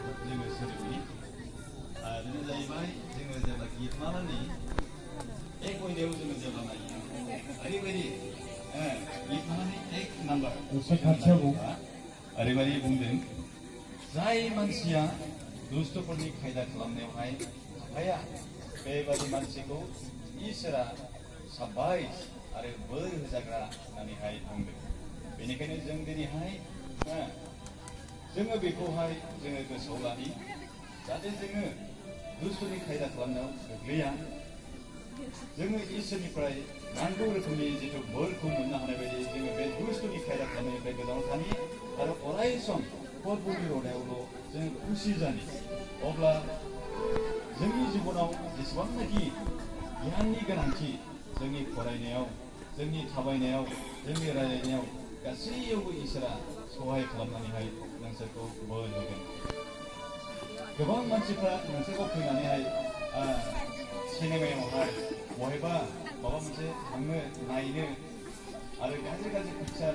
जोङो सोलोंनि बेनो जाहैबाय जोङो जेब्ला गित लानानै एक घन्टायाव जोङो जेब्ला नायो ओरैबायदि गित लानानै एक नाम्बार ओरैबायदि बुंदों जाय मानसिया दुष्टफोरनि खायदा खालामनायावहाय थाफाया बेबादि मानसिखौ इसोरा साबाय आरो बोर होजाग्रा होननानैहाय बुंदों। बेनिखायनो जों दिनैहाय जोङो बेखौहाय जोङो गोसोआव लानि जाहाथे जोङो दुष्टनि खायदा खालामनायाव गोग्लैया जोङो इसोरनिफ्राय नांगौ रोखोमनि जिथु बोरखौ मोननो हानाय बायदि जोङो बे दुष्टनि खायदा खालामनायनिफ्राय गोजानाव थानि आरो अराय सम प्रभुनि रनायावल' जों खुसि जानि अब्ला जोंनि जिबनाव जेसेबांनाखि गियाननि गोनांथि जोंनि फरायनायाव जोंनि थाबायनायाव जोंनि रायज्लायनायाव गासैयावबो इसोरा सहाय खालामनानैहाय नोंसोरखौ बोर होगोन। गोबां मानसिफ्रा नोंसोरखौ फैनानैहाय सिनेमायावहाय बहायबा माबा मोनसे थांनो नायनो आरो गाज्रि गाज्रि पिक्चार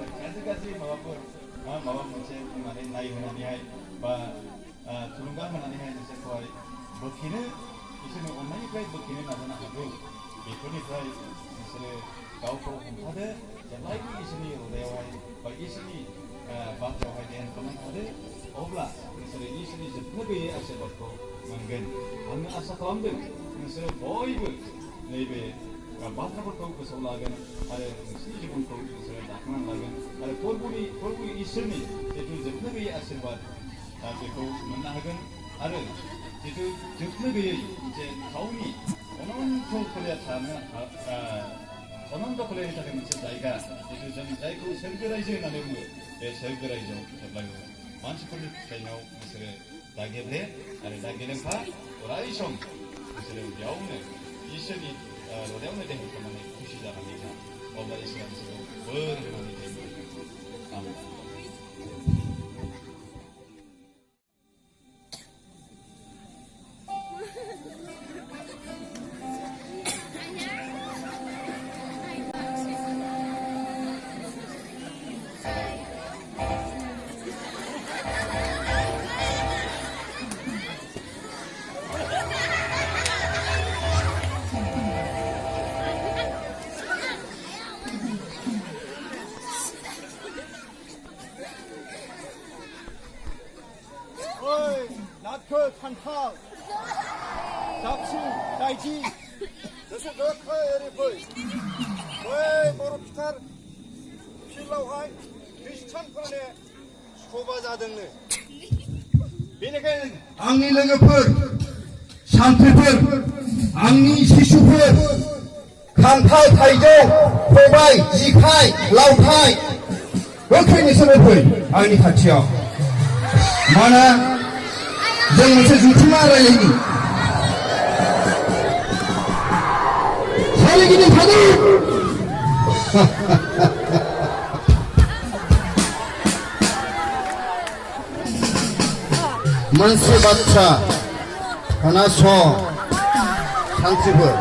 गाज्रि माबाफोर माबा मोनसे बुंनानै नायहोनानैहाय बा थुलुंगा होनानैहाय नोंसोरखौहाय बोखेनो इसोरनि अननायनिफ्राय बोखेनो नाजानो हागौ। बेफोरनिफ्राय नोंसोरो गावखौ हमथादो जेब्लायबो इसोरनि रदायावहाय बा इसोरनि बाथ्रायावहाय ध्यान खालामनो हादो अब्ला नोंसोरो इसोरनि जोबनो गैयै आशीर्बादखौ मोनगोन। आङो आसा खालामदों नोंसोरो बयबो नैबे बाथ्राफोरखौ गोसोआव लागोन आरो नोंसोरनि जिबनखौ नोंसोरो दाखांनानै लागोन आरो फोरबु इसोरनि जिथु जोबनो गैयै आशीर्बाद बेखौ मोननो हागोन आरो जिथु जोबनो गैयै मोनसे गावनि अनन्त फोलेरनि थाखाय मोनसे जायगा जिथु जों जायखौ सोरगो रायजो होननानै बुङो बे सोरगो रायजोआव जेब्लायबो मानसिफोरनि फोथायनायाव नोंसोरो दा गेब्ले आरो दा गेलेमफा अराय सम नोंसोरो बेयावनो इसोरनि रदायावनो देहा खालामनानै खुसि जानानै था अब्ला इसोरा नोंसोरखौ बोर होनानै जायो। आमेन। खान्थाल जाबसिं दाइथि नोंसोर गोखै ओरै फै बै बर' फिथार फिल्डआवहाय ख्रिस्टानफोरनि सभा जादोंनो बेनिखायनो आंनि लोगोफोर सान्थ्रिफोर आंनि शिशुफोर खान्थाल थाइजौ खबाइ जेखाइ लावथाइ गोख्रै नोंसोरो फै आंनि खाथियाव माना जों मोनसे जुथुमा रायलायनि सोरगिदिं थादों मोनसे बाथ्रा खोनासं सानथ्रिफोर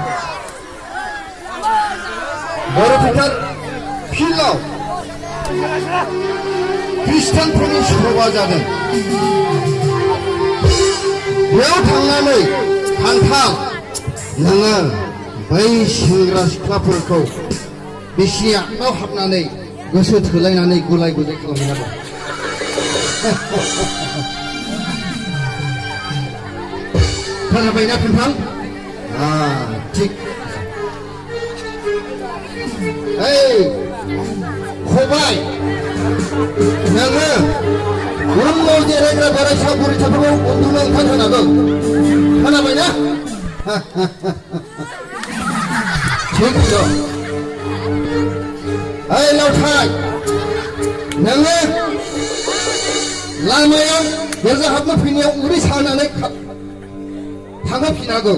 बर' फोथार फिल्डआव ख्रिस्टानफोरनि सभा जादों बेयाव थांनानै खान्थाल नोङो बै सेंग्रा सिख्लाफोरखौ बिसिनि आखायाव हाबनानै गोसो थोलायनानै गुलाय गुजाय खालामहैनांगौ खोनाबायना खान्थाल थिग खबाइ नोङो उनाव जिरायग्रा बोराइसा बुरैसाफोरखौ उन्दुनो ओंखारहोनांगौ खोनाबायना थिग दं लावथाइ नोङो लामायाव गिर्जा हाबनो फैनायाव उदै सानानै थांहोफिनांगौ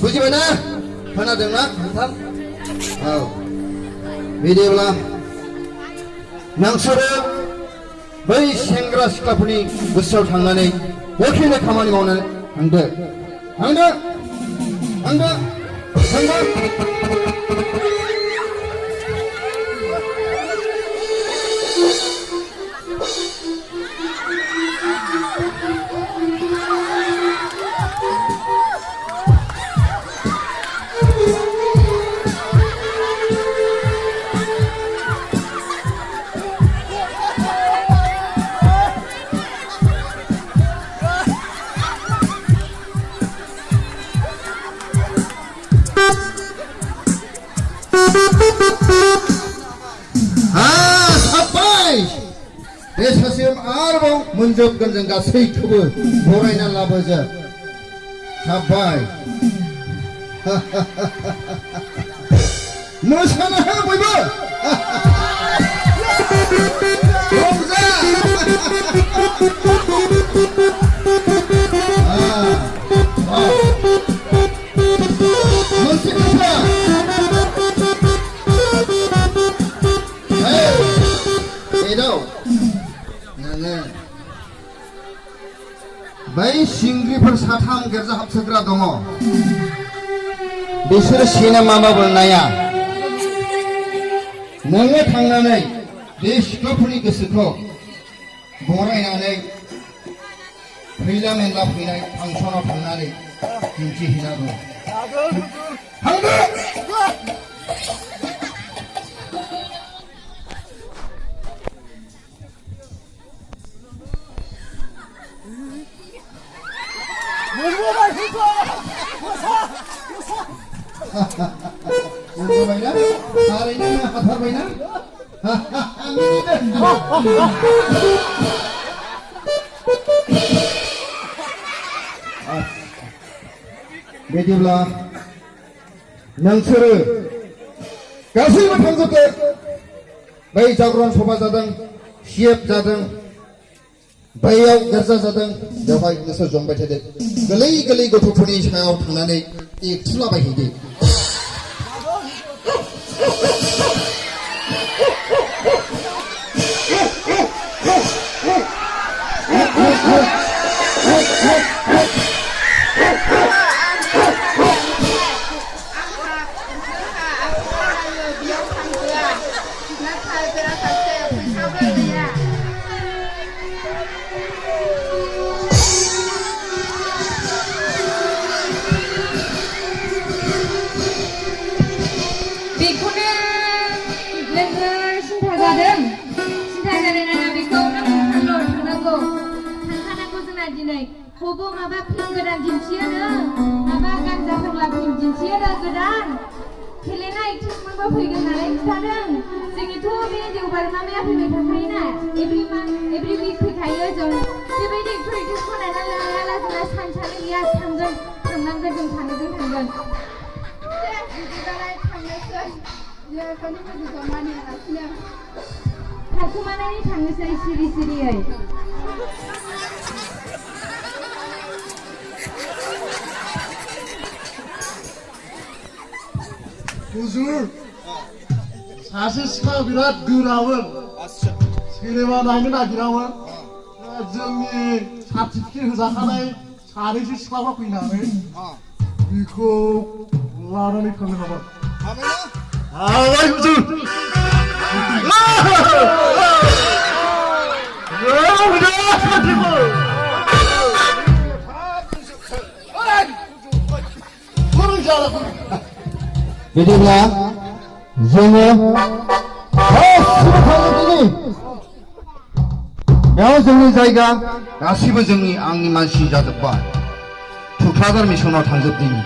बुजिबायना खोनादोंना नोंथां औ बिदिब्ला नोंसोरो बै सेंग्रा सिख्लाफोरनि गोसोआव थांनानै गोख्रैनो खामानि मावनानै थांदो थांदो थांदो थांदो मोनजोबगोन जों गासैखौबो बरायना लाबोजोब हाब्बाय मोसानो हो बयबो रंजा मोनसे खोथा एदाव नोङो बै सिंग्रिफोर साथाम गेरजा हाबसोग्रा दङ बिसोरो सिनेमाबाबो नाया नोङो थांनानै बे सिख्लाफोरनि गोसोखौ बरायनानै फैला मेनला फैनाय फांसनाव थांनानै दिन्थिहैनांगौ थांदो मोनबायना थारैनो हाथारबायना बिदिब्ला नोंसोरो गासैबो थांजोबदो बै जागरण सभा जादों सिएफ जादों बैयाव गेरजा जादों बेवहाय नोंसोर जमबाय थादो गोरलै गोरलै गथ'फोरनि सायाव थांनानै एक्थुलाबायहैदो Hobo maba film godan dinciyono maba ganja fagla film dinciyono godan kelena actress moनबो फैगोन नालाय खिथादों जोंनिथ' बे देवबार मामाया फैबाय थाखायोना एभ्रि वीक फैखायो जों बेबायदि एक्ट्रेस खनायना लायालासिनो सानसेयानो गैया थांनांगोन जों सानैजों थांगोन दे बिदिबालाय थांनोसै जोंनि बायदिखौ मानियालासिनो थाखुमानानै थांनोसै सिरि सिरियै हुजूर सासे सिख्ला बिराद गोरामोन सिनेमा नायनो नागिरामोन जोंनि सार्टिफिकेट होजाखानाय सानैसो सिख्लाफ्रा फैनानै बेखौ लानानै थांनो हाबाय हाबाय हुजूर बिदिब्ला जोङो गासिबो थांजोबदिनि बेयाव जोंनि जायगा गासिबो जोंनि आंनि मानसि जाजोब्बाय थुक्राझार मिसनाव थांजोबदिनि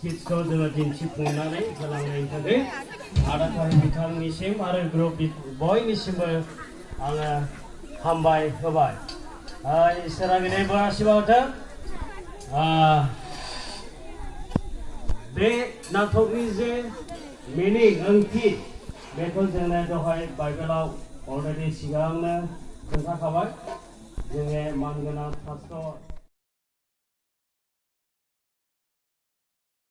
स्किट्सखौ जोङो दिन्थिफुंनानै होलांनायनि थाखाय आदाकारि बिथांनिसिम आरो ग्रुप बयनिसिमबो आङो हामबाय होबाय इसोरा बिनायबो आशीर्बाद होथों बे नाटकनि जे मिनिं ओंथि बेखौ जोङो दहाय बाइबेलाव अलरेडि सिगांनो खोन्थाखाबाय जोङो मानगोनां पास्टर